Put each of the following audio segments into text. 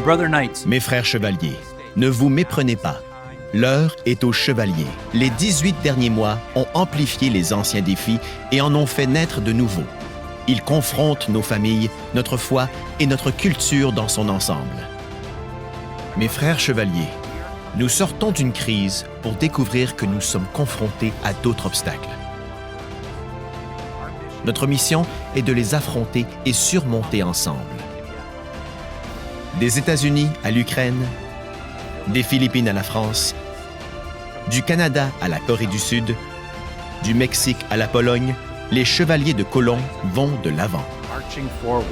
Brother Knights. Mes frères chevaliers, ne vous méprenez pas. L'heure est aux chevaliers. Les 18 derniers mois ont amplifié les anciens défis et en ont fait naître de nouveaux. Ils confrontent nos familles, notre foi et notre culture dans son ensemble. Mes frères chevaliers, nous sortons d'une crise pour découvrir que nous sommes confrontés à d'autres obstacles. Notre mission est de les affronter et surmonter ensemble. Des États-Unis à l'Ukraine, des Philippines à la France, du Canada à la Corée du Sud, du Mexique à la Pologne, les chevaliers de Colomb vont de l'avant. Marching forward.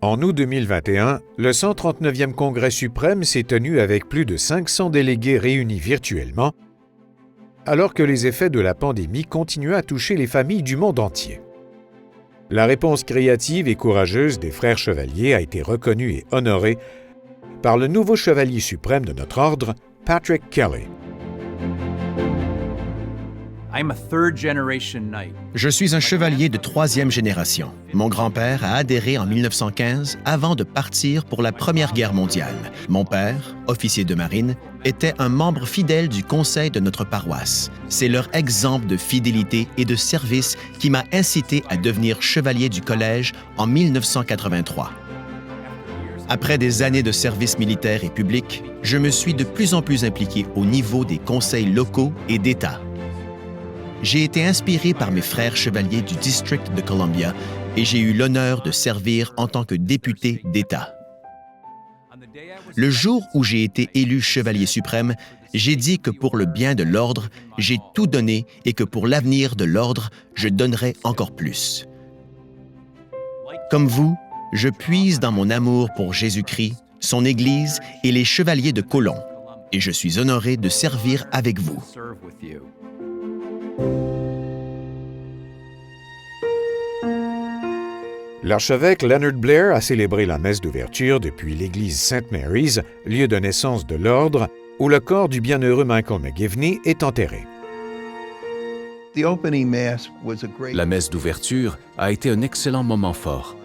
En août 2021, le 139e Congrès suprême s'est tenu avec plus de 500 délégués réunis virtuellement, alors que les effets de la pandémie continuaient à toucher les familles du monde entier. La réponse créative et courageuse des frères chevaliers a été reconnue et honorée par le nouveau chevalier suprême de notre ordre, Patrick Kelly. I'm a third-generation knight. Je suis un chevalier de troisième génération. Mon grand-père a adhéré en 1915 avant de partir pour la Première Guerre mondiale. Mon père, officier de marine, était un membre fidèle du conseil de notre paroisse. C'est leur exemple de fidélité et de service qui m'a incité à devenir chevalier du collège en 1983. Après des années de service militaire et public, je me suis de plus en plus impliqué au niveau des conseils locaux et d'État. J'ai été inspiré par mes frères chevaliers du District de Columbia et j'ai eu l'honneur de servir en tant que député d'État. Le jour où j'ai été élu chevalier suprême, j'ai dit que pour le bien de l'ordre, j'ai tout donné et que pour l'avenir de l'ordre, je donnerai encore plus. Comme vous, je puise dans mon amour pour Jésus-Christ, son Église et les chevaliers de Colomb, et je suis honoré de servir avec vous. L'archevêque Leonard Blair a célébré la messe d'ouverture depuis l'église St. Mary's, lieu de naissance de l'ordre, où le corps du bienheureux Michael McGivney est enterré. La messe d'ouverture a été un excellent moment fort.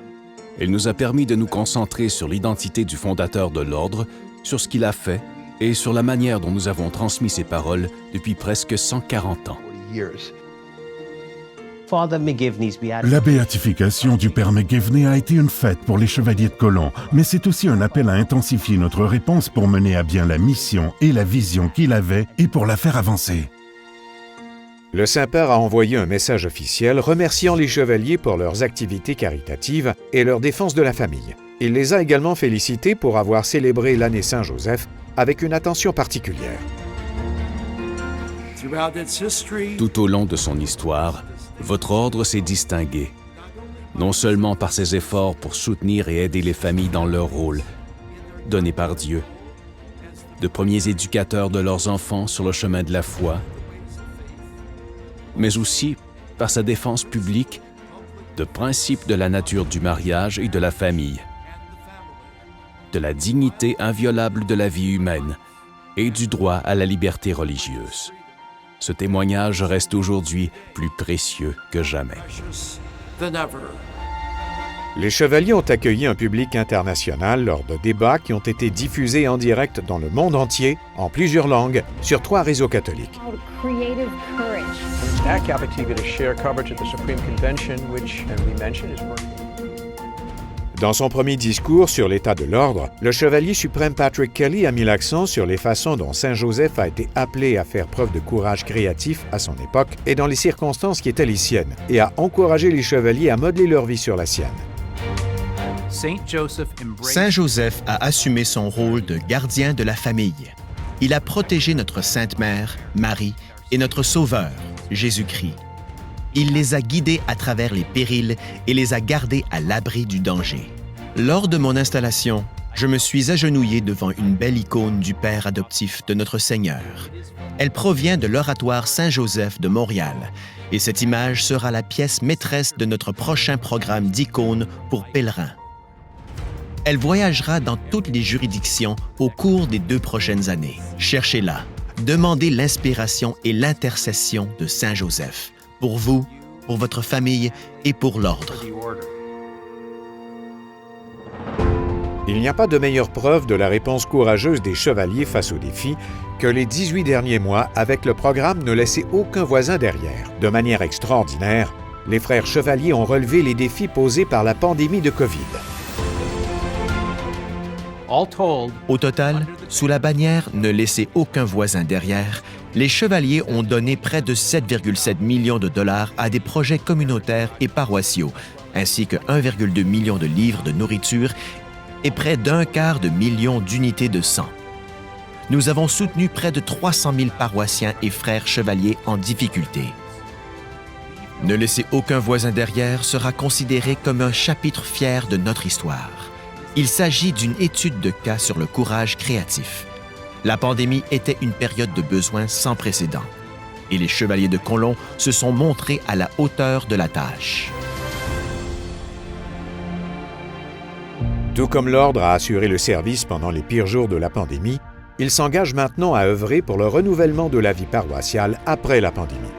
Elle nous a permis de nous concentrer sur l'identité du fondateur de l'ordre, sur ce qu'il a fait et sur la manière dont nous avons transmis ses paroles depuis presque 140 ans. La béatification du Père McGivney a été une fête pour les chevaliers de Colomb, mais c'est aussi un appel à intensifier notre réponse pour mener à bien la mission et la vision qu'il avait et pour la faire avancer. Le Saint-Père a envoyé un message officiel remerciant les chevaliers pour leurs activités caritatives et leur défense de la famille. Il les a également félicités pour avoir célébré l'année Saint-Joseph avec une attention particulière. Tout au long de son histoire, votre ordre s'est distingué, non seulement par ses efforts pour soutenir et aider les familles dans leur rôle, donné par Dieu, de premiers éducateurs de leurs enfants sur le chemin de la foi, mais aussi par sa défense publique de principes de la nature du mariage et de la famille, de la dignité inviolable de la vie humaine et du droit à la liberté religieuse. Ce témoignage reste aujourd'hui plus précieux que jamais. Les chevaliers ont accueilli un public international lors de débats qui ont été diffusés en direct dans le monde entier, en plusieurs langues, sur 3 réseaux catholiques. Dans son premier discours sur l'état de l'ordre, le chevalier suprême Patrick Kelly a mis l'accent sur les façons dont Saint-Joseph a été appelé à faire preuve de courage créatif à son époque et dans les circonstances qui étaient les siennes, et a encouragé les chevaliers à modeler leur vie sur la sienne. Saint Joseph a assumé son rôle de gardien de la famille. Il a protégé notre Sainte Mère, Marie, et notre Sauveur, Jésus-Christ. Il les a guidés à travers les périls et les a gardés à l'abri du danger. Lors de mon installation, je me suis agenouillé devant une belle icône du Père adoptif de notre Seigneur. Elle provient de l'Oratoire Saint-Joseph de Montréal, et cette image sera la pièce maîtresse de notre prochain programme d'icônes pour pèlerins. Elle voyagera dans toutes les juridictions au cours des 2 prochaines années. Cherchez-la. Demandez l'inspiration et l'intercession de Saint Joseph. Pour vous, pour votre famille et pour l'ordre. Il n'y a pas de meilleure preuve de la réponse courageuse des chevaliers face aux défis que les 18 derniers mois avec le programme Ne laissez aucun voisin derrière. De manière extraordinaire, les frères chevaliers ont relevé les défis posés par la pandémie de COVID. Au total, sous la bannière « Ne laissez aucun voisin derrière », les chevaliers ont donné près de 7,7 millions de dollars à des projets communautaires et paroissiaux, ainsi que 1,2 million de livres de nourriture et près d'1/4 million d'unités de sang. Nous avons soutenu près de 300 000 paroissiens et frères chevaliers en difficulté. Ne laissez aucun voisin derrière sera considéré comme un chapitre fier de notre histoire. Il s'agit d'une étude de cas sur le courage créatif. La pandémie était une période de besoin sans précédent, et les chevaliers de Colomb se sont montrés à la hauteur de la tâche. Tout comme l'Ordre a assuré le service pendant les pires jours de la pandémie, il s'engage maintenant à œuvrer pour le renouvellement de la vie paroissiale après la pandémie.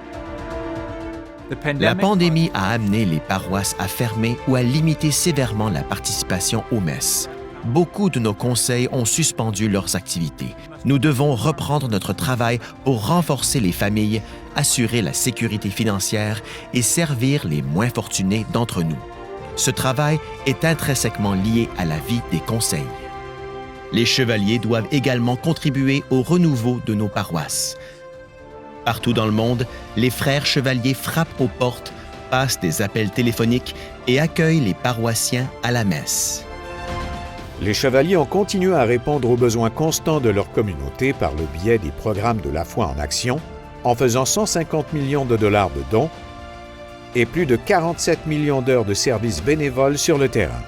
La pandémie a amené les paroisses à fermer ou à limiter sévèrement la participation aux messes. Beaucoup de nos conseils ont suspendu leurs activités. Nous devons reprendre notre travail pour renforcer les familles, assurer la sécurité financière et servir les moins fortunés d'entre nous. Ce travail est intrinsèquement lié à la vie des conseils. Les chevaliers doivent également contribuer au renouveau de nos paroisses. Partout dans le monde, les frères chevaliers frappent aux portes, passent des appels téléphoniques et accueillent les paroissiens à la messe. Les chevaliers ont continué à répondre aux besoins constants de leur communauté par le biais des programmes de la foi en action, en faisant 150 millions de dollars de dons et plus de 47 millions d'heures de services bénévoles sur le terrain.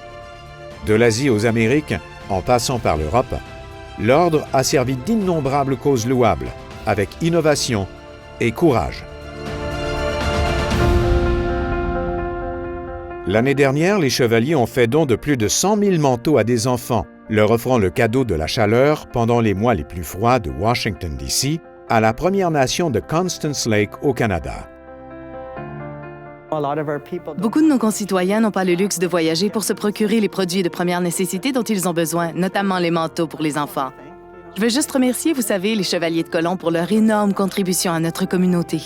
De l'Asie aux Amériques, en passant par l'Europe, l'Ordre a servi d'innombrables causes louables, avec innovation et courage. L'année dernière, les chevaliers ont fait don de plus de 100 000 manteaux à des enfants, leur offrant le cadeau de la chaleur pendant les mois les plus froids de Washington, D.C., à la Première Nation de Constance Lake au Canada. Beaucoup de nos concitoyens n'ont pas le luxe de voyager pour se procurer les produits de première nécessité dont ils ont besoin, notamment les manteaux pour les enfants. Je veux juste remercier, vous savez, les Chevaliers de Colomb pour leur énorme contribution à notre communauté.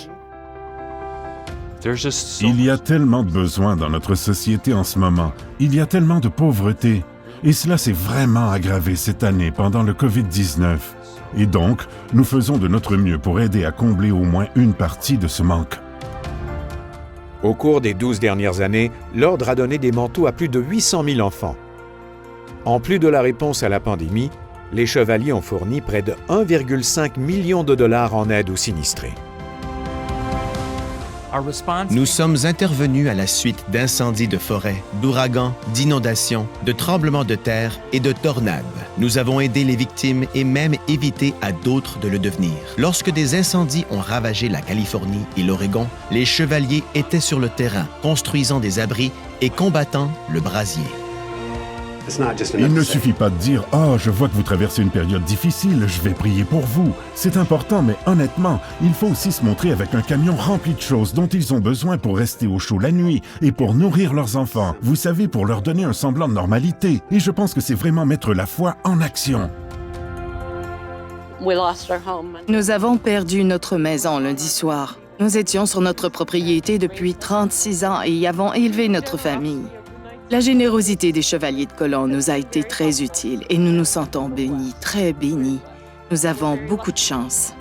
Il y a tellement de besoins dans notre société en ce moment. Il y a tellement de pauvreté. Et cela s'est vraiment aggravé cette année pendant le COVID-19. Et donc, nous faisons de notre mieux pour aider à combler au moins une partie de ce manque. Au cours des 12 dernières années, l'Ordre a donné des manteaux à plus de 800 000 enfants. En plus de la réponse à la pandémie, les chevaliers ont fourni près de 1,5 million de dollars en aide aux sinistrés. Nous sommes intervenus à la suite d'incendies de forêt, d'ouragans, d'inondations, de tremblements de terre et de tornades. Nous avons aidé les victimes et même évité à d'autres de le devenir. Lorsque des incendies ont ravagé la Californie et l'Oregon, les chevaliers étaient sur le terrain, construisant des abris et combattant le brasier. Il ne suffit pas de dire « Oh, je vois que vous traversez une période difficile, je vais prier pour vous ». C'est important, mais honnêtement, il faut aussi se montrer avec un camion rempli de choses dont ils ont besoin pour rester au chaud la nuit et pour nourrir leurs enfants. Vous savez, pour leur donner un semblant de normalité. Et je pense que c'est vraiment mettre la foi en action. Nous avons perdu notre maison lundi soir. Nous étions sur notre propriété depuis 36 ans et y avons élevé notre famille. La générosité des chevaliers de colon nous a été très utile et nous nous sentons bénis, très bénis. Nous avons beaucoup de chance.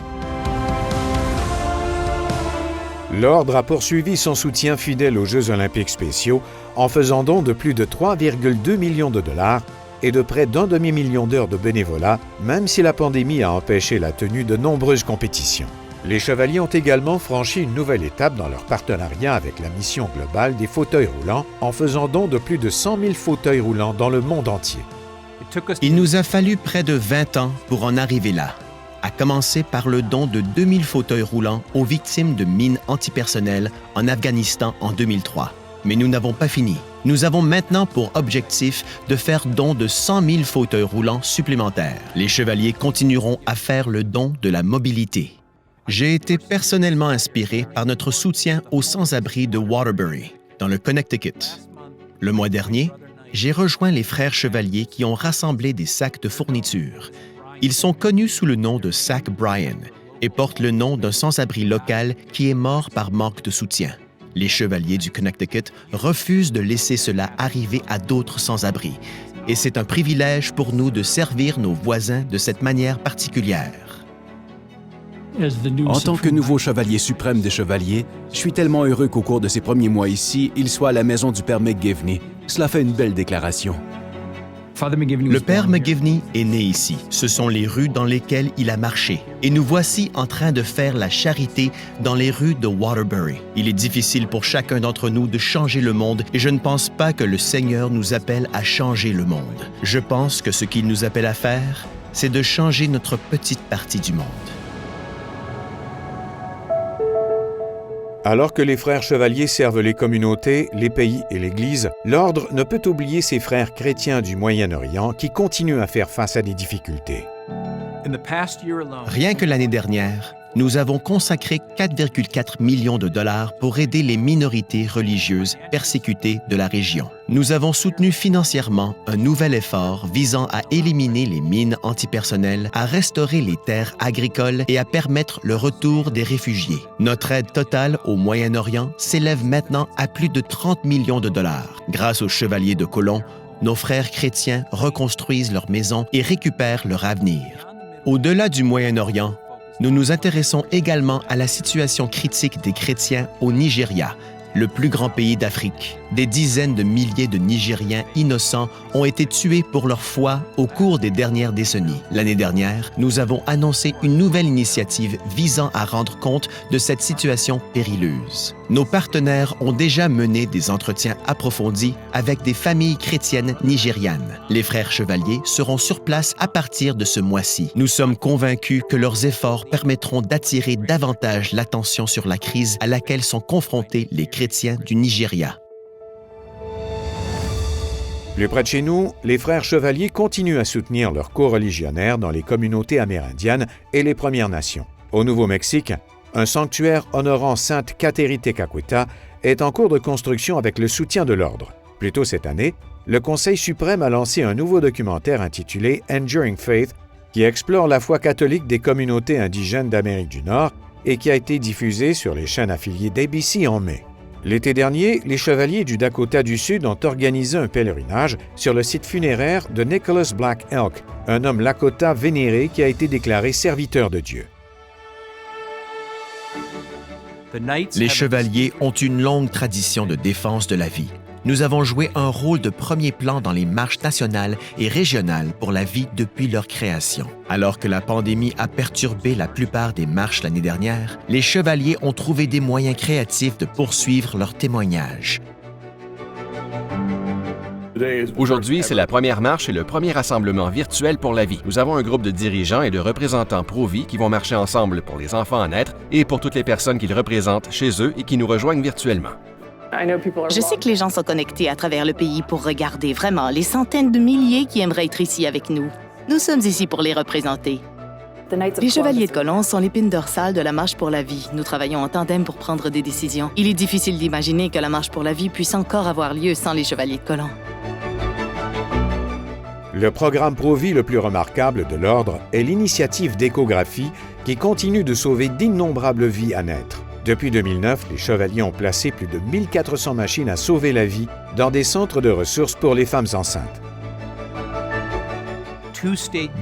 L'Ordre a poursuivi son soutien fidèle aux Jeux olympiques spéciaux en faisant don de plus de 3,2 millions de dollars et de près d'1 demi-million d'heures de bénévolat, même si la pandémie a empêché la tenue de nombreuses compétitions. Les Chevaliers ont également franchi une nouvelle étape dans leur partenariat avec la mission globale des fauteuils roulants en faisant don de plus de 100 000 fauteuils roulants dans le monde entier. Il nous a fallu près de 20 ans pour en arriver là, à commencer par le don de 2000 fauteuils roulants aux victimes de mines antipersonnelles en Afghanistan en 2003. Mais nous n'avons pas fini. Nous avons maintenant pour objectif de faire don de 100 000 fauteuils roulants supplémentaires. Les Chevaliers continueront à faire le don de la mobilité. J'ai été personnellement inspiré par notre soutien aux sans-abri de Waterbury, dans le Connecticut. Le mois dernier, j'ai rejoint les frères Chevaliers qui ont rassemblé des sacs de fournitures. Ils sont connus sous le nom de Sac Bryan et portent le nom d'un sans-abri local qui est mort par manque de soutien. Les Chevaliers du Connecticut refusent de laisser cela arriver à d'autres sans-abri, et c'est un privilège pour nous de servir nos voisins de cette manière particulière. En tant que nouveau chevalier suprême des chevaliers, je suis tellement heureux qu'au cours de ses premiers mois ici, il soit à la maison du père McGivney. Cela fait une belle déclaration. Le père McGivney est né ici. Ce sont les rues dans lesquelles il a marché. Et nous voici en train de faire la charité dans les rues de Waterbury. Il est difficile pour chacun d'entre nous de changer le monde et je ne pense pas que le Seigneur nous appelle à changer le monde. Je pense que ce qu'il nous appelle à faire, c'est de changer notre petite partie du monde. Alors que les frères chevaliers servent les communautés, les pays et l'Église, l'Ordre ne peut oublier ses frères chrétiens du Moyen-Orient qui continuent à faire face à des difficultés. Rien que l'année dernière, nous avons consacré 4,4 millions de dollars pour aider les minorités religieuses persécutées de la région. Nous avons soutenu financièrement un nouvel effort visant à éliminer les mines antipersonnelles, à restaurer les terres agricoles et à permettre le retour des réfugiés. Notre aide totale au Moyen-Orient s'élève maintenant à plus de 30 millions de dollars. Grâce aux chevaliers de colon, nos frères chrétiens reconstruisent leurs maisons et récupèrent leur avenir. Au-delà du Moyen-Orient, nous nous intéressons également à la situation critique des chrétiens au Nigeria, le plus grand pays d'Afrique. Des dizaines de milliers de Nigériens innocents ont été tués pour leur foi au cours des dernières décennies. L'année dernière, nous avons annoncé une nouvelle initiative visant à rendre compte de cette situation périlleuse. Nos partenaires ont déjà mené des entretiens approfondis avec des familles chrétiennes nigérianes. Les frères chevaliers seront sur place à partir de ce mois-ci. Nous sommes convaincus que leurs efforts permettront d'attirer davantage l'attention sur la crise à laquelle sont confrontés les chrétiens du Nigeria. Plus près de chez nous, les frères chevaliers continuent à soutenir leurs coreligionnaires dans les communautés amérindiennes et les Premières Nations. Au Nouveau-Mexique, un sanctuaire honorant Sainte Catherine Tekakwitha est en cours de construction avec le soutien de l'Ordre. Plus tôt cette année, le Conseil suprême a lancé un nouveau documentaire intitulé Enduring Faith qui explore la foi catholique des communautés indigènes d'Amérique du Nord et qui a été diffusé sur les chaînes affiliées d'ABC en mai. L'été dernier, les Chevaliers du Dakota du Sud ont organisé un pèlerinage sur le site funéraire de Nicholas Black Elk, un homme Lakota vénéré qui a été déclaré serviteur de Dieu. Les Chevaliers ont une longue tradition de défense de la vie. Nous avons joué un rôle de premier plan dans les marches nationales et régionales pour la vie depuis leur création. Alors que la pandémie a perturbé la plupart des marches l'année dernière, les Chevaliers ont trouvé des moyens créatifs de poursuivre leur témoignage. Aujourd'hui, c'est la première marche et le premier rassemblement virtuel pour la vie. Nous avons un groupe de dirigeants et de représentants pro-vie qui vont marcher ensemble pour les enfants à naître et pour toutes les personnes qu'ils représentent chez eux et qui nous rejoignent virtuellement. Je sais que les gens sont connectés à travers le pays pour regarder vraiment les centaines de milliers qui aimeraient être ici avec nous. Nous sommes ici pour les représenter. Les Chevaliers de colon sont l'épine dorsale de la Marche pour la vie. Nous travaillons en tandem pour prendre des décisions. Il est difficile d'imaginer que la Marche pour la vie puisse encore avoir lieu sans les Chevaliers de colon. Le programme Pro-Vie le plus remarquable de l'Ordre est l'initiative d'échographie qui continue de sauver d'innombrables vies à naître. Depuis 2009, les Chevaliers ont placé plus de 1400 machines à sauver la vie dans des centres de ressources pour les femmes enceintes.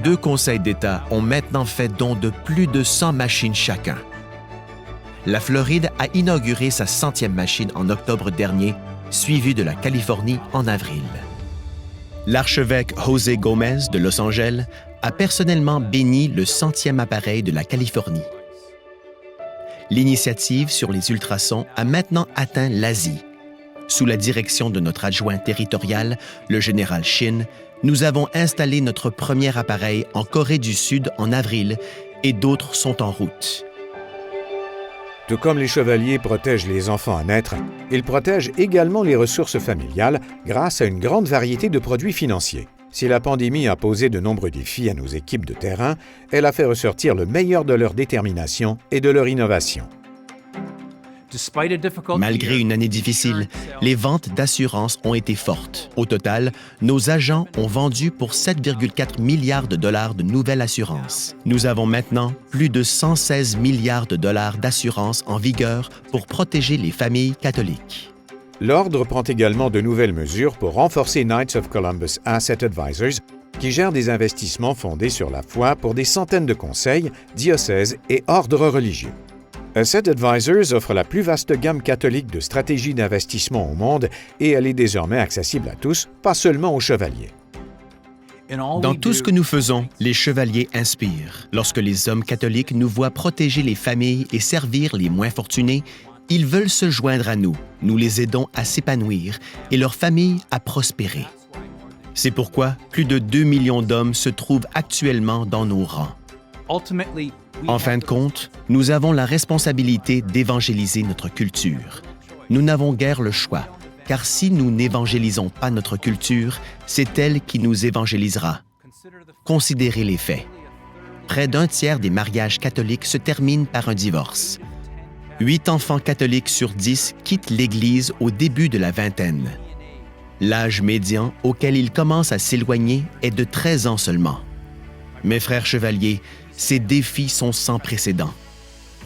2 conseils d'État ont maintenant fait don de plus de 100 machines chacun. La Floride a inauguré sa 100e machine en octobre dernier, suivie de la Californie en avril. L'archevêque José Gomez de Los Angeles a personnellement béni le 100e appareil de la Californie. L'initiative sur les ultrasons a maintenant atteint l'Asie. Sous la direction de notre adjoint territorial, le général Shin, nous avons installé notre premier appareil en Corée du Sud en avril et d'autres sont en route. Tout comme les Chevaliers protègent les enfants à naître, ils protègent également les ressources familiales grâce à une grande variété de produits financiers. Si la pandémie a posé de nombreux défis à nos équipes de terrain, elle a fait ressortir le meilleur de leur détermination et de leur innovation. Malgré une année difficile, les ventes d'assurance ont été fortes. Au total, nos agents ont vendu pour 7,4 milliards de dollars de nouvelles assurances. Nous avons maintenant plus de 116 milliards de dollars d'assurances en vigueur pour protéger les familles catholiques. L'Ordre prend également de nouvelles mesures pour renforcer Knights of Columbus Asset Advisors, qui gère des investissements fondés sur la foi pour des centaines de conseils, diocèses et ordres religieux. Asset Advisors offre la plus vaste gamme catholique de stratégies d'investissement au monde et elle est désormais accessible à tous, pas seulement aux chevaliers. Dans tout ce que nous faisons, les chevaliers inspirent. Lorsque les hommes catholiques nous voient protéger les familles et servir les moins fortunés, ils veulent se joindre à nous. Nous les aidons à s'épanouir et leurs familles à prospérer. C'est pourquoi plus de 2 millions d'hommes se trouvent actuellement dans nos rangs. En fin de compte, nous avons la responsabilité d'évangéliser notre culture. Nous n'avons guère le choix, car si nous n'évangélisons pas notre culture, c'est elle qui nous évangélisera. Considérez les faits. Près d'un tiers des mariages catholiques se terminent par un divorce. 8 enfants catholiques sur 10 quittent l'Église au début de la vingtaine. L'âge médian auquel ils commencent à s'éloigner est de 13 ans seulement. Mes frères chevaliers, ces défis sont sans précédent.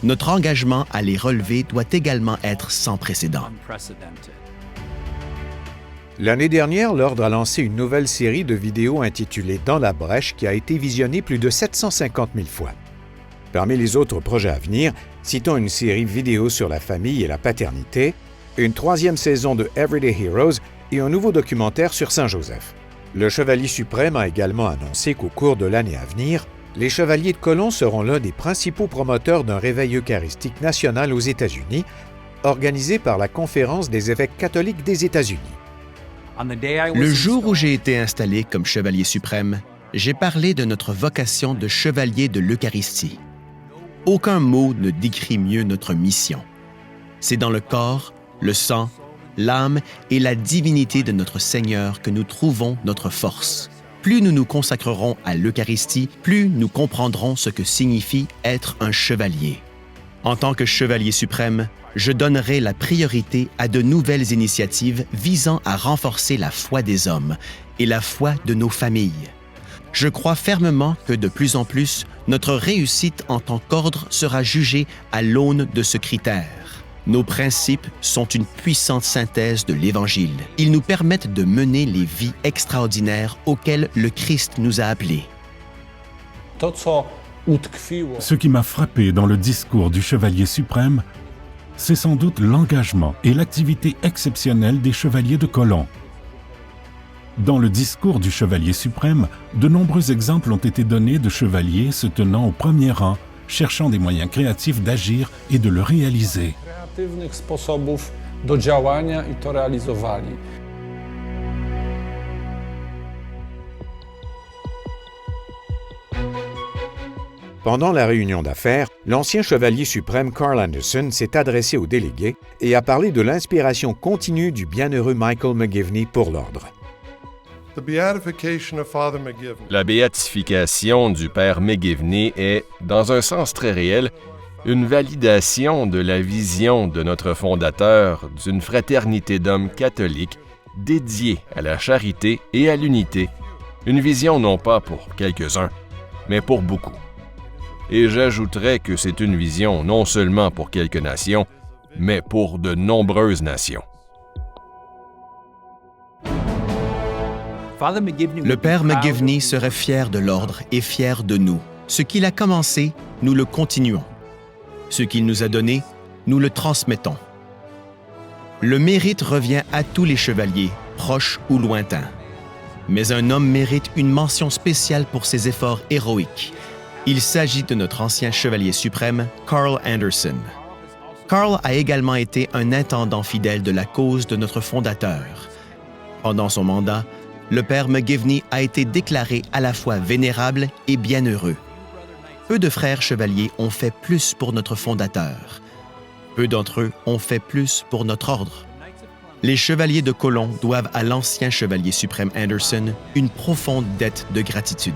Notre engagement à les relever doit également être sans précédent. L'année dernière, l'Ordre a lancé une nouvelle série de vidéos intitulée « Dans la brèche » qui a été visionnée plus de 750 000 fois. Parmi les autres projets à venir, citons une série vidéo sur la famille et la paternité, une 3e saison de Everyday Heroes et un nouveau documentaire sur Saint-Joseph. Le Chevalier suprême a également annoncé qu'au cours de l'année à venir, les Chevaliers de Colomb seront l'un des principaux promoteurs d'un réveil eucharistique national aux États-Unis, organisé par la Conférence des évêques catholiques des États-Unis. Le jour où j'ai été installé comme chevalier suprême, j'ai parlé de notre vocation de chevalier de l'Eucharistie. Aucun mot ne décrit mieux notre mission. C'est dans le corps, le sang, l'âme et la divinité de notre Seigneur que nous trouvons notre force. Plus nous nous consacrerons à l'Eucharistie, plus nous comprendrons ce que signifie être un chevalier. En tant que chevalier suprême, je donnerai la priorité à de nouvelles initiatives visant à renforcer la foi des hommes et la foi de nos familles. Je crois fermement que de plus en plus, notre réussite en tant qu'ordre sera jugée à l'aune de ce critère. Nos principes sont une puissante synthèse de l'Évangile. Ils nous permettent de mener les vies extraordinaires auxquelles le Christ nous a appelés. Ce qui m'a frappé dans le discours du Chevalier suprême, c'est sans doute l'engagement et l'activité exceptionnelle des Chevaliers de Colomb. Dans le discours du Chevalier suprême, de nombreux exemples ont été donnés de chevaliers se tenant au premier rang, cherchant des moyens créatifs d'agir et de le réaliser. Pendant la réunion d'affaires, l'ancien chevalier suprême Carl Anderson s'est adressé aux délégués et a parlé de l'inspiration continue du bienheureux Michael McGivney pour l'Ordre. La béatification du Père McGivney est, dans un sens très réel, une validation de la vision de notre fondateur d'une fraternité d'hommes catholiques dédiée à la charité et à l'unité, une vision non pas pour quelques-uns, mais pour beaucoup. Et j'ajouterais que c'est une vision non seulement pour quelques nations, mais pour de nombreuses nations. Le père McGivney serait fier de l'ordre et fier de nous. Ce qu'il a commencé, nous le continuons. Ce qu'il nous a donné, nous le transmettons. Le mérite revient à tous les chevaliers, proches ou lointains. Mais un homme mérite une mention spéciale pour ses efforts héroïques. Il s'agit de notre ancien chevalier suprême, Carl Anderson. Carl a également été un intendant fidèle de la cause de notre fondateur. Pendant son mandat, le père McGivney a été déclaré à la fois vénérable et bienheureux. Peu de frères chevaliers ont fait plus pour notre fondateur. Peu d'entre eux ont fait plus pour notre ordre. Les chevaliers de Colomb doivent à l'ancien chevalier suprême Anderson une profonde dette de gratitude.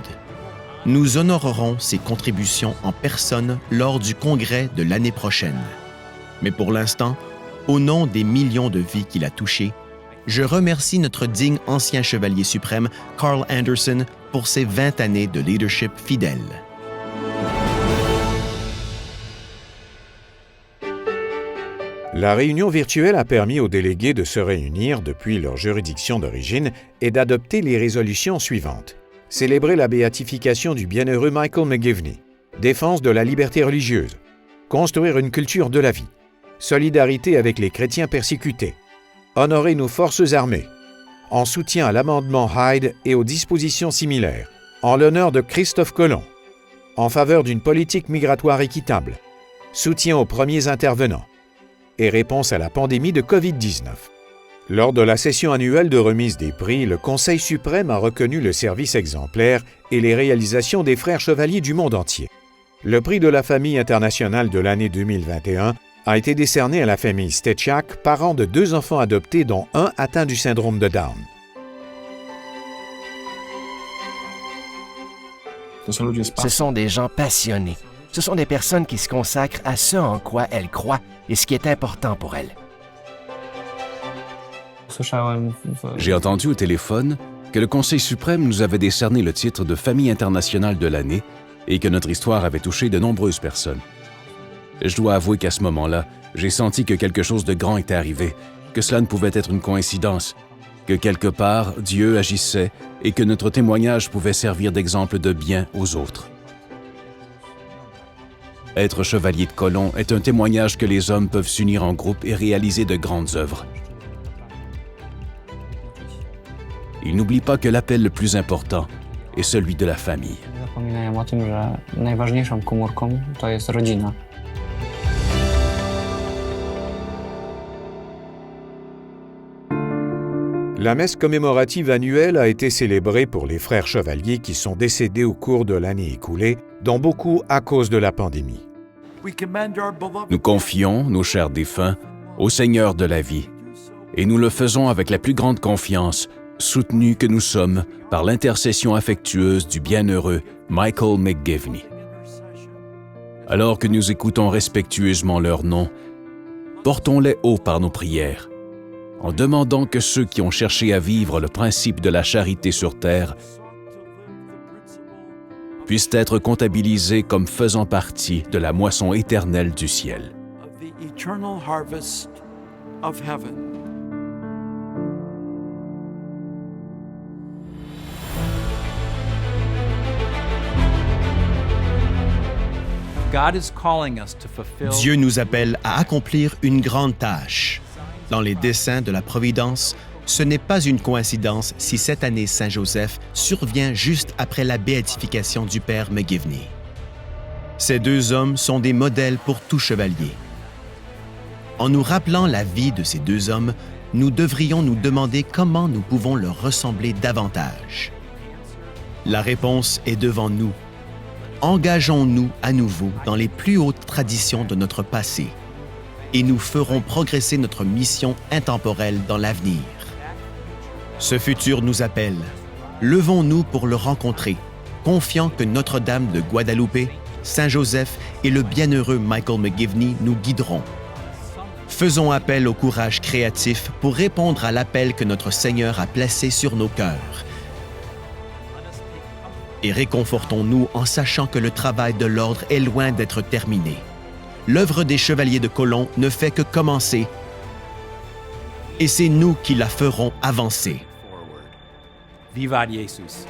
Nous honorerons ses contributions en personne lors du congrès de l'année prochaine. Mais pour l'instant, au nom des millions de vies qu'il a touchées, je remercie notre digne ancien chevalier suprême, Carl Anderson, pour ses 20 années de leadership fidèle. La réunion virtuelle a permis aux délégués de se réunir depuis leur juridiction d'origine et d'adopter les résolutions suivantes. Célébrer la béatification du bienheureux Michael McGivney, défense de la liberté religieuse, construire une culture de la vie, solidarité avec les chrétiens persécutés, honorer nos forces armées, en soutien à l'amendement Hyde et aux dispositions similaires, en l'honneur de Christophe Colomb, en faveur d'une politique migratoire équitable, soutien aux premiers intervenants et réponse à la pandémie de COVID-19. Lors de la session annuelle de remise des prix, le Conseil suprême a reconnu le service exemplaire et les réalisations des frères chevaliers du monde entier. Le prix de la famille internationale de l'année 2021 a été décerné à la famille Stechak, parents de 2 enfants adoptés dont un atteint du syndrome de Down. Ce sont des gens passionnés. Ce sont des personnes qui se consacrent à ce en quoi elles croient et ce qui est important pour elles. J'ai entendu au téléphone que le Conseil suprême nous avait décerné le titre de Famille internationale de l'année et que notre histoire avait touché de nombreuses personnes. Je dois avouer qu'à ce moment-là, j'ai senti que quelque chose de grand était arrivé, que cela ne pouvait être une coïncidence, que quelque part, Dieu agissait et que notre témoignage pouvait servir d'exemple de bien aux autres. Être chevalier de Colomb est un témoignage que les hommes peuvent s'unir en groupe et réaliser de grandes œuvres. Ils n'oublient pas que l'appel le plus important est celui de la famille. La messe commémorative annuelle a été célébrée pour les frères chevaliers qui sont décédés au cours de l'année écoulée, dont beaucoup à cause de la pandémie. Nous confions nos chers défunts au Seigneur de la vie, et nous le faisons avec la plus grande confiance, soutenus que nous sommes par l'intercession affectueuse du bienheureux Michael McGivney. Alors que nous écoutons respectueusement leurs noms, portons-les haut par nos prières, en demandant que ceux qui ont cherché à vivre le principe de la charité sur terre puissent être comptabilisés comme faisant partie de la moisson éternelle du ciel. Dieu nous appelle à accomplir une grande tâche. Dans les desseins de la Providence, ce n'est pas une coïncidence si cette année Saint-Joseph survient juste après la béatification du père McGivney. Ces 2 hommes sont des modèles pour tout chevalier. En nous rappelant la vie de ces 2 hommes, nous devrions nous demander comment nous pouvons leur ressembler davantage. La réponse est devant nous. Engageons-nous à nouveau dans les plus hautes traditions de notre passé et nous ferons progresser notre mission intemporelle dans l'avenir. Ce futur nous appelle. Levons-nous pour le rencontrer, confiant que Notre-Dame de Guadalupe, Saint-Joseph et le bienheureux Michael McGivney nous guideront. Faisons appel au courage créatif pour répondre à l'appel que notre Seigneur a placé sur nos cœurs. Et réconfortons-nous en sachant que le travail de l'ordre est loin d'être terminé. L'œuvre des Chevaliers de Colomb ne fait que commencer, et c'est nous qui la ferons avancer. Vivat Jesus.